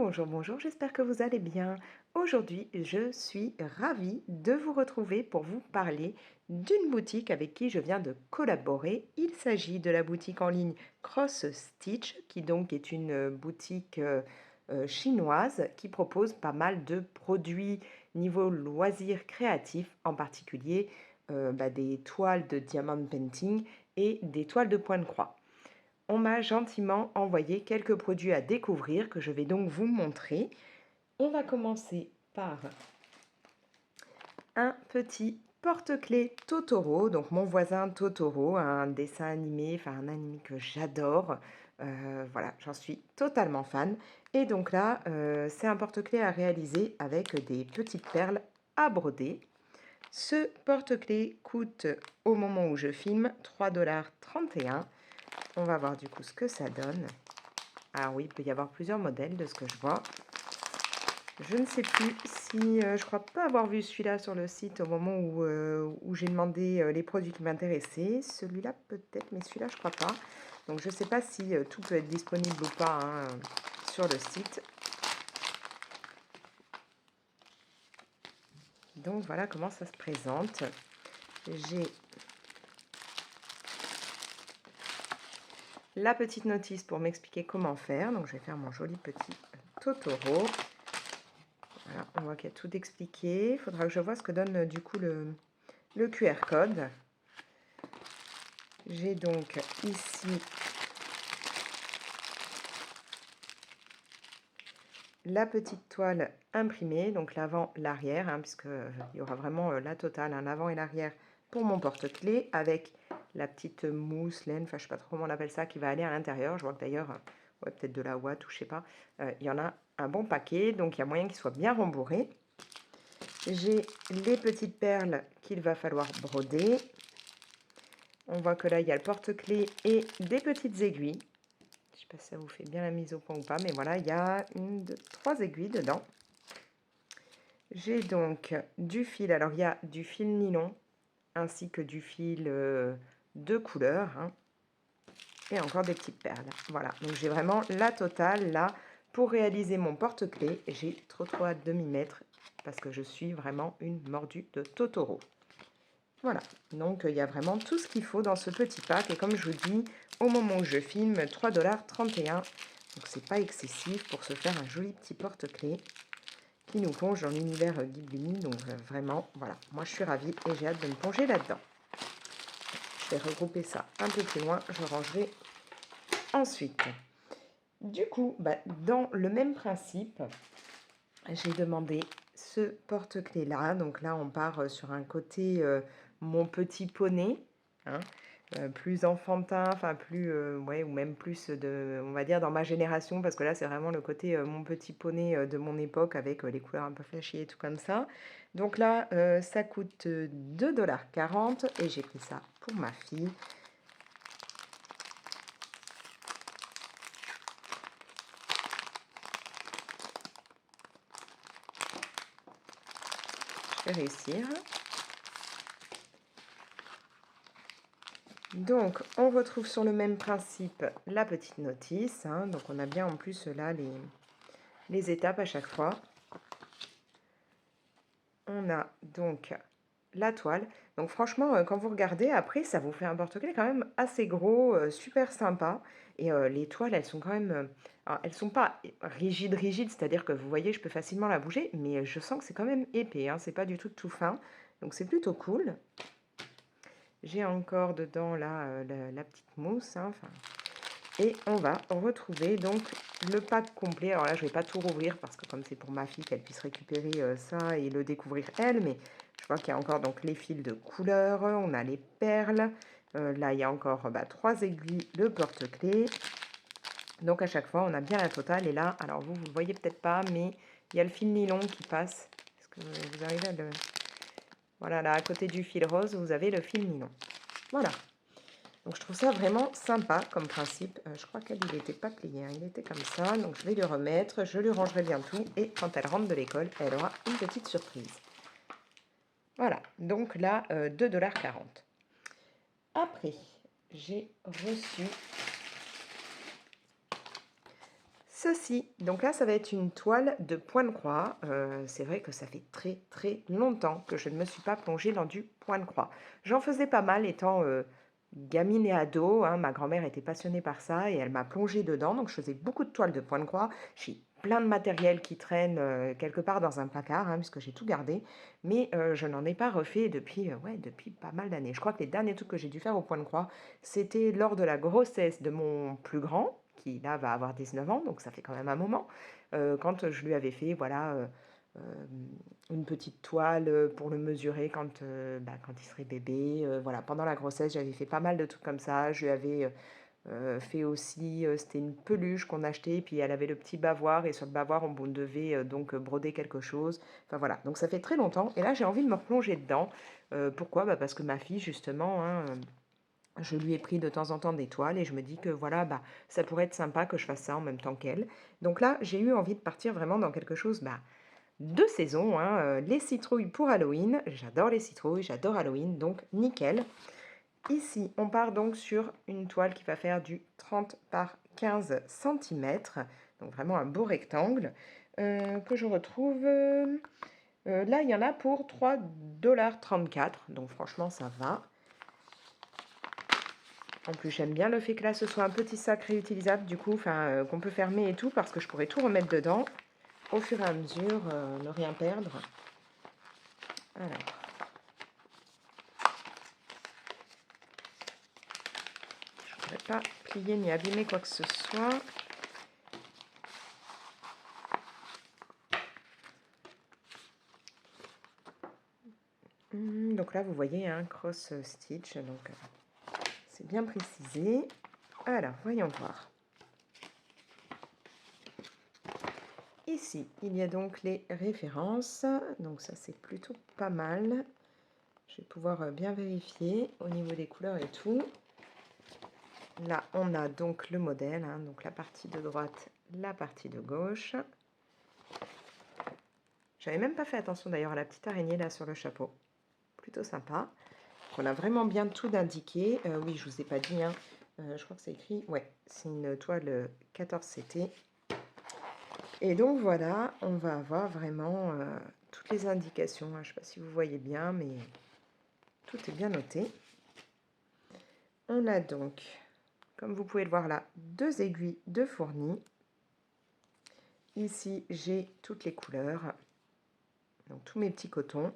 Bonjour, bonjour, j'espère que vous allez bien. Aujourd'hui, je suis ravie de vous retrouver pour vous parler d'une boutique avec qui je viens de collaborer. Il s'agit de la boutique en ligne Cross Stitch, qui donc est une boutique chinoise qui propose pas mal de produits niveau loisirs créatifs, en particulier des toiles de diamond painting et des toiles de point de croix. On m'a gentiment envoyé quelques produits à découvrir que je vais donc vous montrer. On va commencer par un petit porte-clés Totoro, donc mon voisin Totoro, un dessin animé, enfin un animé que j'adore. Voilà, j'en suis totalement fan. Et donc là, c'est un porte-clés à réaliser avec des petites perles à broder. Ce porte-clés coûte, au moment où je filme, 3,31 $. On va voir du coup ce que ça donne. Ah oui, il peut y avoir plusieurs modèles de ce que je vois. Je ne sais plus si... je crois pas avoir vu celui-là sur le site au moment où j'ai demandé les produits qui m'intéressaient. Celui-là peut-être, mais celui-là je crois pas. Donc je ne sais pas si tout peut être disponible ou pas sur le site. Donc voilà comment ça se présente. J'ai la petite notice pour m'expliquer comment faire. Donc je vais faire mon joli petit Totoro. Voilà, on voit qu'il y a tout expliqué. Il faudra que je vois ce que donne du coup le QR code. J'ai donc ici la petite toile imprimée, donc l'avant, l'arrière, puisqu'il y aura vraiment la totale, l'avant et l'arrière pour mon porte-clés, avec la petite mousse, laine, enfin je sais pas trop comment on appelle ça, qui va aller à l'intérieur. Je vois que d'ailleurs, ouais, peut-être de la ouate ou je sais pas, il y en a un bon paquet, donc il y a moyen qu'il soit bien rembourré. J'ai les petites perles qu'il va falloir broder. On voit que là, il y a le porte-clés et des petites aiguilles. Je ne sais pas si ça vous fait bien la mise au point ou pas, mais voilà, il y a 3 aiguilles dedans. J'ai donc du fil. Alors, il y a du fil nylon ainsi que du fil de couleur. Et encore des petites perles. Voilà, donc j'ai vraiment la totale là. Pour réaliser mon porte-clés, j'ai trop hâte de m'y mettre parce que je suis vraiment une mordue de Totoro. Voilà, donc il y a vraiment tout ce qu'il faut dans ce petit pack. Et comme je vous dis, au moment où je filme, 3,31 $. Donc c'est pas excessif pour se faire un joli petit porte-clés qui nous plonge dans l'univers Ghibli. Donc vraiment, voilà, moi je suis ravie et j'ai hâte de me plonger là-dedans. Je vais regrouper ça un peu plus loin, je rangerai ensuite. Du coup, dans le même principe, j'ai demandé ce porte-clés là. Donc là, on part sur un côté mon petit poney, plus enfantin, enfin plus, ouais, ou même plus de, on va dire dans ma génération, parce que là, c'est vraiment le côté mon petit poney de mon époque avec les couleurs un peu flashy et tout comme ça. Donc là, ça coûte 2,40 $ et j'ai pris ça pour ma fille. Je vais réussir. Donc, on retrouve sur le même principe la petite notice. Donc, on a bien en plus là les étapes à chaque fois. On a donc la toile. Donc, franchement, quand vous regardez, après, ça vous fait un porte-clés quand même assez gros, super sympa. Et les toiles, elles sont quand même... alors, elles sont pas rigides, c'est-à-dire que vous voyez, je peux facilement la bouger, mais je sens que c'est quand même épais. C'est pas du tout fin. Donc, c'est plutôt cool. J'ai encore dedans là la petite mousse. Et on va retrouver donc le pack complet. Alors là, je ne vais pas tout rouvrir parce que comme c'est pour ma fille, qu'elle puisse récupérer ça et le découvrir elle. Mais je vois qu'il y a encore donc les fils de couleur, on a les perles. Là, il y a encore 3 aiguilles, le porte-clés. Donc à chaque fois, on a bien la totale. Et là, alors vous ne le voyez peut-être pas, mais il y a le fil nylon qui passe. Est-ce que vous arrivez à le... Voilà, là, à côté du fil rose, vous avez le fil nylon. Voilà. Donc je trouve ça vraiment sympa comme principe. Je crois qu'elle, il n'était pas plié, il était comme ça. Donc je vais lui remettre, je lui rangerai bien tout. Et quand elle rentre de l'école, elle aura une petite surprise. Voilà, donc là, 2,40 $. Après, j'ai reçu ceci. Donc là, ça va être une toile de point de croix. C'est vrai que ça fait très, très longtemps que je ne me suis pas plongée dans du point de croix. J'en faisais pas mal étant, gamine et ado, hein. Ma grand-mère était passionnée par ça et elle m'a plongée dedans, donc je faisais beaucoup de toiles de point de croix. J'ai plein de matériel qui traîne, quelque part dans un placard, hein, puisque j'ai tout gardé, mais je n'en ai pas refait depuis, ouais, depuis pas mal d'années. Je crois que les derniers trucs que j'ai dû faire au point de croix, c'était lors de la grossesse de mon plus grand, qui là va avoir 19 ans, donc ça fait quand même un moment, quand je lui avais fait, voilà, une petite toile pour le mesurer quand il serait bébé. Voilà, pendant la grossesse, j'avais fait pas mal de trucs comme ça. Je lui avais fait aussi, c'était une peluche qu'on achetait, et puis elle avait le petit bavoir, et sur le bavoir, on devait donc broder quelque chose. Enfin voilà, donc ça fait très longtemps, et là j'ai envie de me replonger dedans. Pourquoi? Bah, parce que ma fille, justement, hein, je lui ai pris de temps en temps des toiles, et je me dis que voilà, bah, ça pourrait être sympa que je fasse ça en même temps qu'elle. Donc là, j'ai eu envie de partir vraiment dans quelque chose, bah, de saison, hein, les citrouilles pour Halloween. J'adore les citrouilles, j'adore Halloween, donc nickel. Ici, on part donc sur une toile qui va faire du 30 par 15 centimètres, donc vraiment un beau rectangle, que je retrouve... là, il y en a pour 3,34 $, donc franchement, ça va. En plus, j'aime bien le fait que là, ce soit un petit sac réutilisable, du coup, enfin, qu'on peut fermer et tout, parce que je pourrais tout remettre dedans au fur et à mesure, ne rien perdre. Alors, je ne voudrais pas plier ni abîmer quoi que ce soit. Donc là, vous voyez, un cross stitch, donc c'est bien précisé. Alors, voyons voir. Ici, il y a donc les références. Donc ça, c'est plutôt pas mal. Je vais pouvoir bien vérifier au niveau des couleurs et tout. Là, on a donc le modèle, hein, donc la partie de droite, la partie de gauche. J'avais même pas fait attention d'ailleurs à la petite araignée là sur le chapeau. Plutôt sympa. On a vraiment bien tout indiqué. Oui, je vous ai pas dit, hein. Je crois que c'est écrit. Ouais, c'est une toile 14 CT. Et donc voilà, on va avoir vraiment toutes les indications. Je ne sais pas si vous voyez bien, mais tout est bien noté. On a donc, comme vous pouvez le voir là, 2 aiguilles de fourni. Ici, j'ai toutes les couleurs, donc tous mes petits cotons.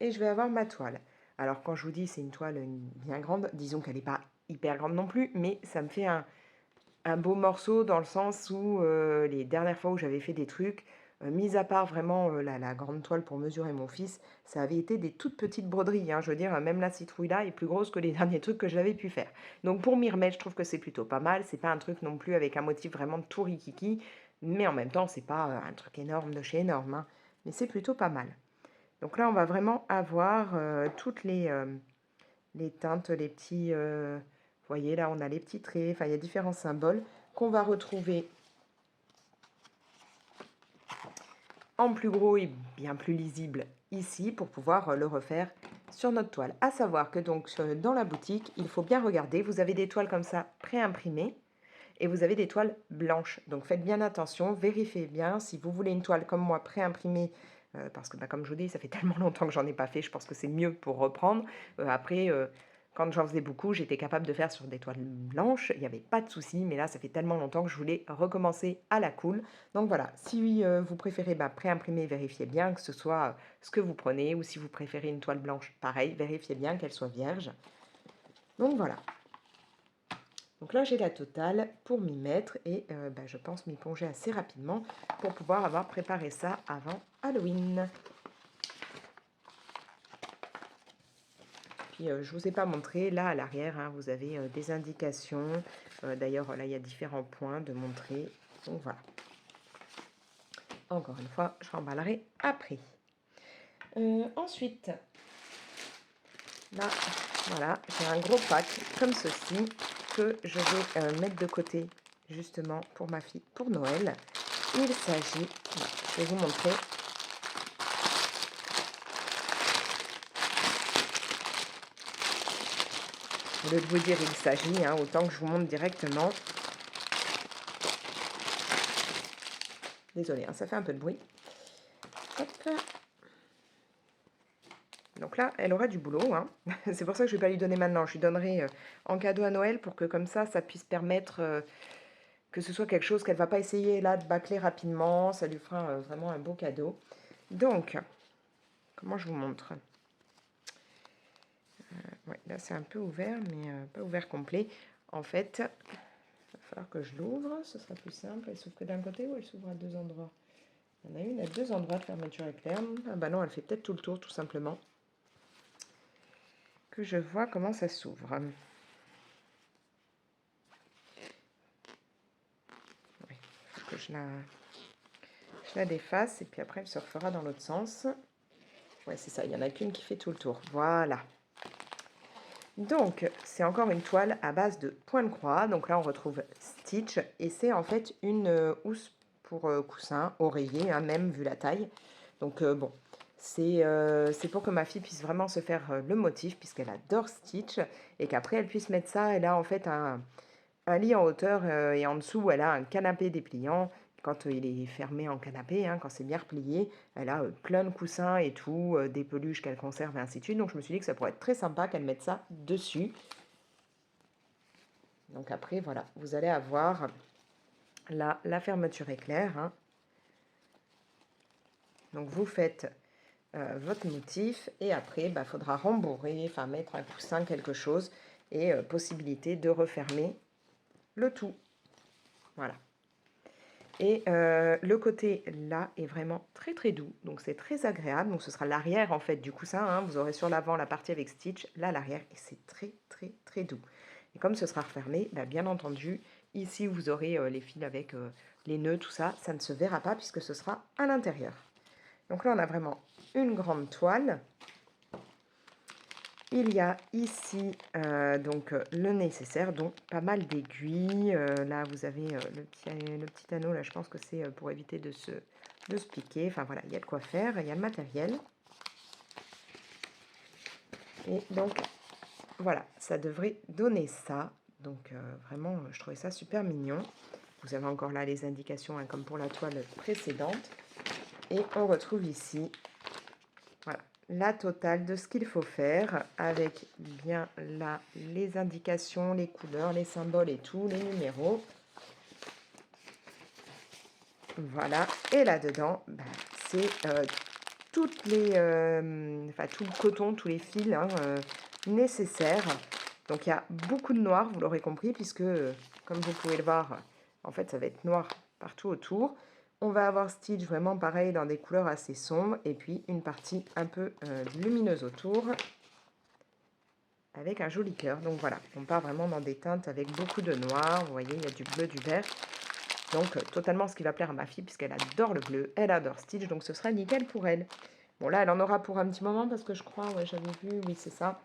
Et je vais avoir ma toile. Alors quand je vous dis c'est une toile bien grande, disons qu'elle n'est pas hyper grande non plus, mais ça me fait un beau morceau dans le sens où les dernières fois où j'avais fait des trucs, mis à part vraiment la grande toile pour mesurer mon fils, ça avait été des toutes petites broderies, hein. Je veux dire, même la citrouille là est plus grosse que les derniers trucs que j'avais pu faire. Donc pour m'y remettre, je trouve que c'est plutôt pas mal. C'est pas un truc non plus avec un motif vraiment tout rikiki, mais en même temps, c'est pas un truc énorme de chez énorme, hein. Mais c'est plutôt pas mal. Donc là, on va vraiment avoir toutes les teintes, les petits... vous voyez, là, on a les petits traits. Enfin, il y a différents symboles qu'on va retrouver en plus gros et bien plus lisible ici pour pouvoir le refaire sur notre toile. À savoir que donc dans la boutique, il faut bien regarder. Vous avez des toiles comme ça pré-imprimées et vous avez des toiles blanches. Donc faites bien attention, vérifiez bien. Si vous voulez une toile comme moi pré-imprimée, parce que bah, comme je vous dis, ça fait tellement longtemps que j'en ai pas fait, je pense que c'est mieux pour reprendre. Après, quand j'en faisais beaucoup, j'étais capable de faire sur des toiles blanches, il n'y avait pas de souci, mais là, ça fait tellement longtemps que je voulais recommencer à la cool. Donc voilà, si vous préférez bah, pré-imprimer, vérifiez bien que ce soit ce que vous prenez, ou si vous préférez une toile blanche, pareil, vérifiez bien qu'elle soit vierge. Donc voilà. Donc là, j'ai la totale pour m'y mettre et bah, je pense m'y plonger assez rapidement pour pouvoir avoir préparé ça avant Halloween. Puis je ne vous ai pas montré, là à l'arrière, hein, vous avez des indications. D'ailleurs, là, il y a différents points de montrer. Donc voilà. Encore une fois, je remballerai après. Ensuite, là, voilà, j'ai un gros pack comme ceci que je vais mettre de côté justement pour ma fille pour Noël. Il s'agit, je vais vous montrer. Au lieu de vous dire il s'agit, hein, autant que je vous montre directement. Désolée, hein, ça fait un peu de bruit. Hop. Donc là, elle aura du boulot, hein. C'est pour ça que je ne vais pas lui donner maintenant. Je lui donnerai en cadeau à Noël pour que comme ça puisse permettre que ce soit quelque chose qu'elle ne va pas essayer là de bâcler rapidement. Ça lui fera vraiment un beau cadeau. Donc, comment je vous montre? Ouais, là, c'est un peu ouvert, mais pas ouvert complet. En fait, il va falloir que je l'ouvre. Ce sera plus simple. Elle s'ouvre que d'un côté ou elle s'ouvre à deux endroits? Il y en a une à deux endroits de fermeture éclair. Ah bah non, elle fait peut-être tout le tour, tout simplement. Que je vois comment ça s'ouvre. Oui, il faut que je la défasse et puis après elle se refera dans l'autre sens. Ouais, c'est ça, il n'y en a qu'une qui fait tout le tour. Voilà. Donc, c'est encore une toile à base de point de croix. Donc là, on retrouve Stitch et c'est en fait une housse pour coussin, oreiller, hein, même vu la taille. Donc bon, c'est pour que ma fille puisse vraiment se faire le motif puisqu'elle adore Stitch et qu'après elle puisse mettre ça. Elle a en fait un lit en hauteur et en dessous, elle a un canapé dépliant. Quand il est fermé en canapé, hein, quand c'est bien replié, elle a plein de coussins et tout, des peluches qu'elle conserve et ainsi de suite. Donc je me suis dit que ça pourrait être très sympa qu'elle mette ça dessus. Donc après, voilà, vous allez avoir la fermeture éclair. Hein. Donc vous faites votre motif et après, il faudra rembourrer, enfin mettre un coussin, quelque chose et possibilité de refermer le tout. Voilà. Et le côté là est vraiment très très doux, donc c'est très agréable. Donc ce sera l'arrière en fait du coussin, hein. Vous aurez sur l'avant la partie avec Stitch, là l'arrière, et c'est très très très doux. Et comme ce sera refermé, bien entendu, ici vous aurez les fils avec les nœuds, tout ça, ça ne se verra pas puisque ce sera à l'intérieur. Donc là on a vraiment une grande toile. Il y a ici donc le nécessaire, donc pas mal d'aiguilles. Là, vous avez le petit anneau, là, je pense que c'est pour éviter de se piquer. Enfin voilà, il y a de quoi faire, il y a le matériel. Et donc, voilà, ça devrait donner ça. Donc vraiment, je trouvais ça super mignon. Vous avez encore là les indications, hein, comme pour la toile précédente. Et on retrouve ici, voilà, la totale de ce qu'il faut faire avec bien là les indications, les couleurs, les symboles et tout, les numéros. Voilà, et là-dedans, c'est toutes les, tout le coton, tous les fils hein, nécessaires. Donc il y a beaucoup de noir, vous l'aurez compris, puisque comme vous pouvez le voir, en fait ça va être noir partout autour. On va avoir Stitch vraiment pareil dans des couleurs assez sombres et puis une partie un peu lumineuse autour avec un joli cœur. Donc voilà, on part vraiment dans des teintes avec beaucoup de noir. Vous voyez, il y a du bleu, du vert. Donc totalement ce qui va plaire à ma fille puisqu'elle adore le bleu, elle adore Stitch, donc ce sera nickel pour elle. Bon là, elle en aura pour un petit moment parce que je crois, ouais j'avais vu, oui c'est ça,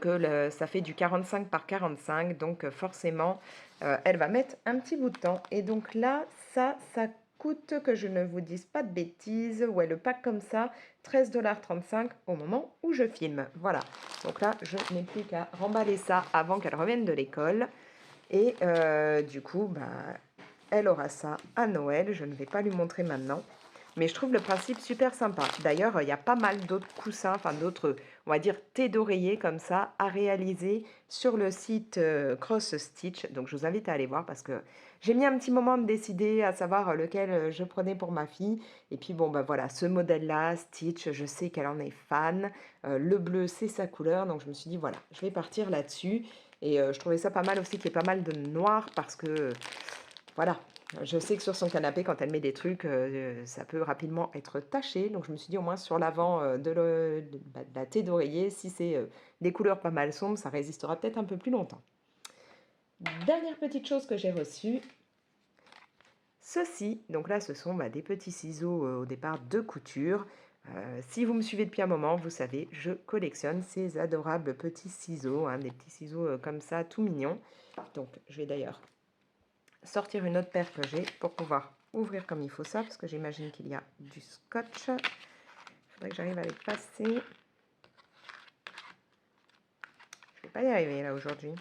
que ça fait du 45 par 45, donc forcément, elle va mettre un petit bout de temps. Et donc là, ça coûte, que je ne vous dise pas de bêtises, ouais, le pack comme ça, 13,35 $ au moment où je filme. Voilà, donc là, je n'ai plus qu'à remballer ça avant qu'elle revienne de l'école. Et du coup, elle aura ça à Noël. Je ne vais pas lui montrer maintenant. Mais je trouve le principe super sympa. D'ailleurs, il y a pas mal d'autres coussins, enfin d'autres, on va dire, thés d'oreiller comme ça, à réaliser sur le site Cross Stitch. Donc, je vous invite à aller voir parce que j'ai mis un petit moment à me décider à savoir lequel je prenais pour ma fille. Et puis, bon, voilà, ce modèle-là, Stitch, je sais qu'elle en est fan. Le bleu, c'est sa couleur. Donc, je me suis dit, voilà, je vais partir là-dessus. Et je trouvais ça pas mal aussi qu'il y ait pas mal de noir parce que, voilà, je sais que sur son canapé, quand elle met des trucs, ça peut rapidement être taché. Donc je me suis dit au moins sur l'avant de la thé d'oreiller, si c'est des couleurs pas mal sombres, ça résistera peut-être un peu plus longtemps. Dernière petite chose que j'ai reçue, ceci. Donc là, ce sont des petits ciseaux au départ de couture. Si vous me suivez depuis un moment, vous savez, je collectionne ces adorables petits ciseaux, hein, des petits ciseaux comme ça, tout mignons. Donc je vais d'ailleurs sortir une autre paire que j'ai pour pouvoir ouvrir comme il faut ça, parce que j'imagine qu'il y a du scotch. Il faudrait que j'arrive à les passer. Je ne vais pas y arriver là aujourd'hui.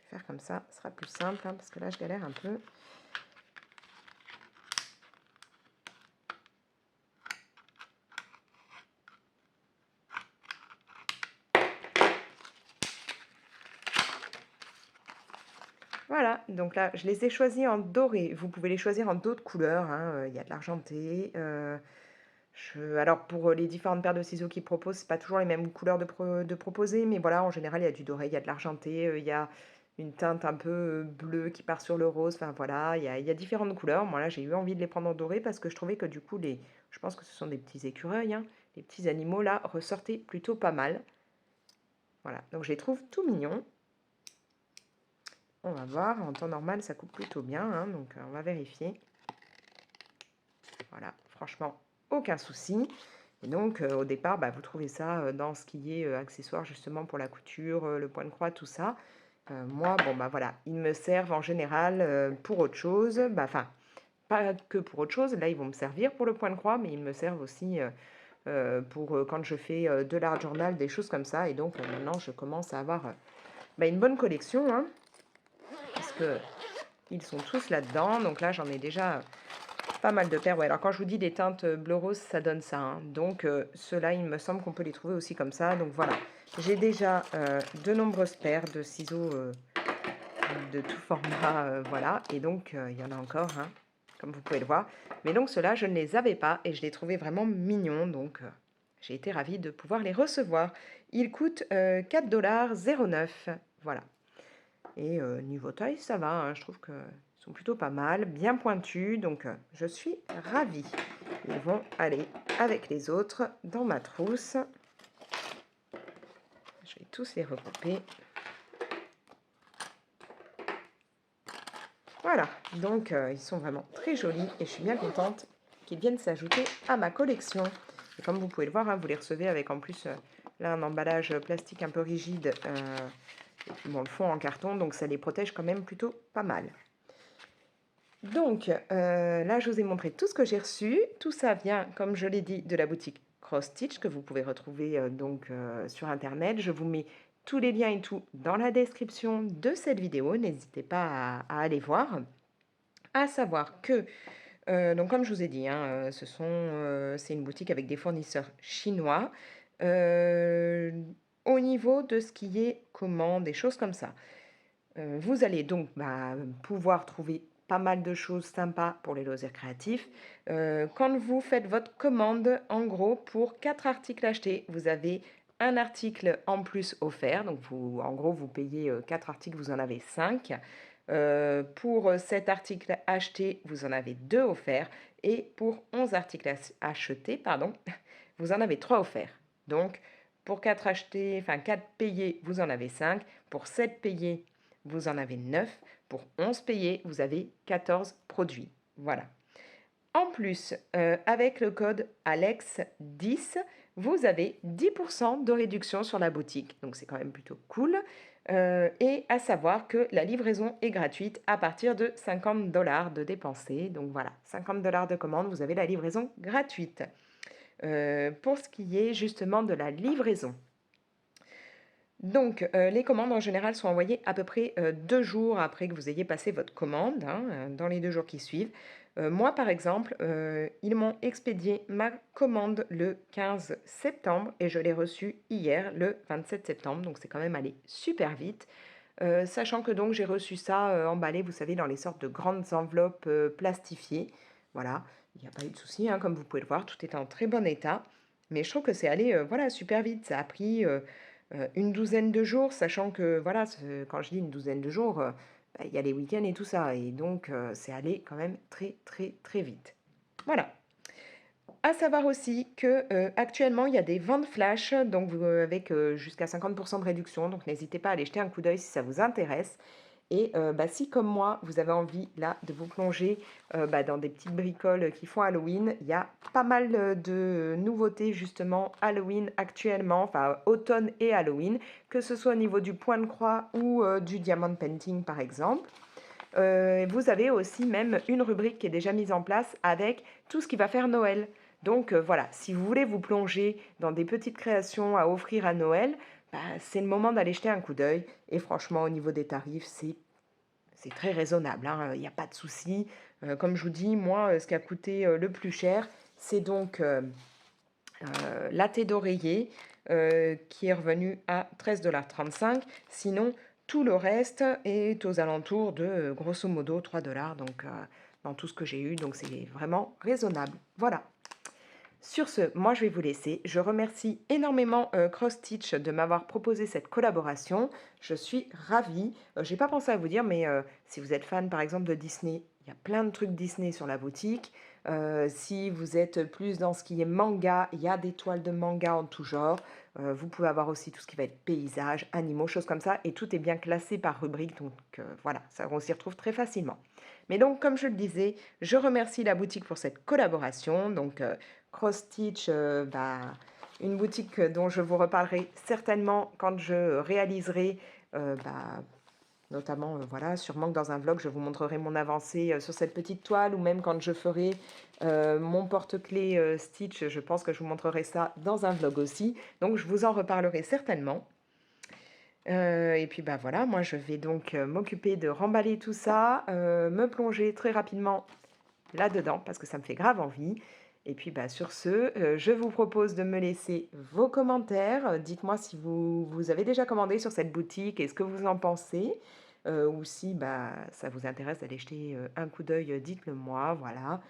Je vais faire comme ça, ce sera plus simple, hein, parce que là, je galère un peu. Voilà, donc là, je les ai choisis en doré. Vous pouvez les choisir en d'autres couleurs, hein, il y a de l'argenté. Alors, pour les différentes paires de ciseaux qu'ils proposent, c'est pas toujours les mêmes couleurs de proposer, mais voilà, en général, il y a du doré, il y a de l'argenté, il y a une teinte un peu bleue qui part sur le rose. Enfin, voilà, il y a différentes couleurs. Moi, là, j'ai eu envie de les prendre en doré parce que je trouvais que du coup, je pense que ce sont des petits écureuils, hein, les petits animaux, là, ressortaient plutôt pas mal. Voilà, donc je les trouve tout mignons. On va voir, en temps normal, ça coupe plutôt bien, hein, donc on va vérifier. Voilà, franchement, aucun souci. Et donc, au départ, bah, vous trouvez ça dans ce qui est accessoire justement pour la couture, le point de croix, tout ça. Moi, bon, bah voilà, ils me servent en général pour autre chose. Bah, enfin, pas que pour autre chose. Là, ils vont me servir pour le point de croix, mais ils me servent aussi pour quand je fais de l'art journal, des choses comme ça. Et donc, maintenant, je commence à avoir bah, une bonne collection, hein, parce que ils sont tous là-dedans. Donc là, j'en ai déjà pas mal de paires. Ouais, alors quand je vous dis des teintes bleu-rose, ça donne ça, hein. Donc ceux-là, il me semble qu'on peut les trouver aussi comme ça. Donc voilà, j'ai déjà de nombreuses paires de ciseaux de tout format, voilà. Et donc il y en a encore, hein, comme vous pouvez le voir. Mais donc ceux-là, je ne les avais pas et je les trouvais vraiment mignons. Donc j'ai été ravie de pouvoir les recevoir. Ils coûtent 4,09 $. Voilà. Et niveau taille, ça va, hein, je trouve qu'ils sont plutôt pas mal, bien pointus, donc je suis ravie. Ils vont aller avec les autres dans ma trousse. Je vais tous les regrouper. Voilà, donc ils sont vraiment très jolis et je suis bien contente qu'ils viennent s'ajouter à ma collection. Et comme vous pouvez le voir, hein, vous les recevez avec en plus là un emballage plastique un peu rigide. Et puis bon, le fond en carton, donc ça les protège quand même plutôt pas mal. Donc là, je vous ai montré tout ce que j'ai reçu. Tout ça vient, comme je l'ai dit, de la boutique Cross Stitch que vous pouvez retrouver sur Internet. Je vous mets tous les liens et tout dans la description de cette vidéo. N'hésitez pas à aller voir. À savoir que, donc comme je vous ai dit, hein, c'est une boutique avec des fournisseurs chinois. Au niveau de ce qui est commande, des choses comme ça. Vous allez donc pouvoir trouver pas mal de choses sympas pour les loisirs créatifs. Quand vous faites votre commande, en gros, pour 4 articles achetés, vous avez un article en plus offert. Donc, en gros, vous payez 4 articles, vous en avez 5. Pour 7 articles achetés, vous en avez 2 offerts. Et pour 11 articles achetés, pardon, vous en avez 3 offerts. Donc, pour 4 achetés, enfin 4 payés, vous en avez 5. Pour 7 payés, vous en avez 9. Pour 11 payés, vous avez 14 produits. Voilà. En plus, avec le code ALEX10, vous avez 10% de réduction sur la boutique. Donc, c'est quand même plutôt cool. Et à savoir que la livraison est gratuite à partir de 50 $ de dépensés. Donc, voilà, 50 $ de commande, vous avez la livraison gratuite. Pour ce qui est justement de la livraison. Donc, les commandes en général sont envoyées à peu près 2 jours après que vous ayez passé votre commande, hein, dans les 2 jours qui suivent. Moi, par exemple, ils m'ont expédié ma commande le 15 septembre et je l'ai reçue hier, le 27 septembre. Donc, c'est quand même allé super vite. Sachant que donc j'ai reçu ça emballé, vous savez, dans les sortes de grandes enveloppes plastifiées. Voilà, il n'y a pas eu de souci, hein, comme vous pouvez le voir, tout est en très bon état. Mais je trouve que c'est allé voilà, super vite. Ça a pris une douzaine de jours, sachant que, voilà, quand je dis une douzaine de jours, il y a les week-ends et tout ça. Et donc, c'est allé quand même très, très, très vite. Voilà. À savoir aussi que actuellement il y a des ventes flash, donc avec jusqu'à 50% de réduction. Donc n'hésitez pas à aller jeter un coup d'œil si ça vous intéresse. Et si comme moi, vous avez envie là de vous plonger dans des petites bricoles qui font Halloween, il y a pas mal de nouveautés justement Halloween actuellement, enfin automne et Halloween, que ce soit au niveau du point de croix ou du diamond painting par exemple. Vous avez aussi même une rubrique qui est déjà mise en place avec tout ce qui va faire Noël. Donc voilà, si vous voulez vous plonger dans des petites créations à offrir à Noël, c'est le moment d'aller jeter un coup d'œil et franchement au niveau des tarifs, c'est très raisonnable, hein, il y a pas de souci. Comme je vous dis, moi, ce qui a coûté, le plus cher, c'est donc, la thé d'oreiller, qui est revenu à 13,35 $. Sinon, tout le reste est aux alentours de, grosso modo 3 $, donc dans tout ce que j'ai eu, donc c'est vraiment raisonnable. Voilà. Sur ce, moi je vais vous laisser. Je remercie énormément Cross Stitch de m'avoir proposé cette collaboration. Je suis ravie. J'ai pas pensé à vous dire, mais si vous êtes fan par exemple de Disney, il y a plein de trucs Disney sur la boutique. Si vous êtes plus dans ce qui est manga, il y a des toiles de manga en tout genre. Vous pouvez avoir aussi tout ce qui va être paysages, animaux, choses comme ça. Et tout est bien classé par rubrique. Donc voilà, ça, on s'y retrouve très facilement. Mais donc, comme je le disais, je remercie la boutique pour cette collaboration. Donc, Cross Stitch, une boutique dont je vous reparlerai certainement quand je réaliserai, notamment, voilà, sûrement que dans un vlog, je vous montrerai mon avancée sur cette petite toile, ou même quand je ferai mon porte-clés Stitch, je pense que je vous montrerai ça dans un vlog aussi. Donc, je vous en reparlerai certainement. Et puis voilà, moi je vais donc m'occuper de remballer tout ça, me plonger très rapidement là-dedans parce que ça me fait grave envie. Et puis sur ce, je vous propose de me laisser vos commentaires. Dites-moi si vous avez déjà commandé sur cette boutique et ce que vous en pensez. Ou si ça vous intéresse d'aller jeter un coup d'œil, dites-le moi, voilà.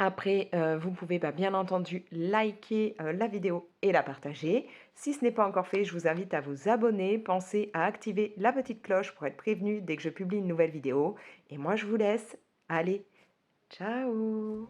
Après, vous pouvez bien entendu liker la vidéo et la partager. Si ce n'est pas encore fait, je vous invite à vous abonner. Pensez à activer la petite cloche pour être prévenu dès que je publie une nouvelle vidéo. Et moi, je vous laisse. Allez, ciao!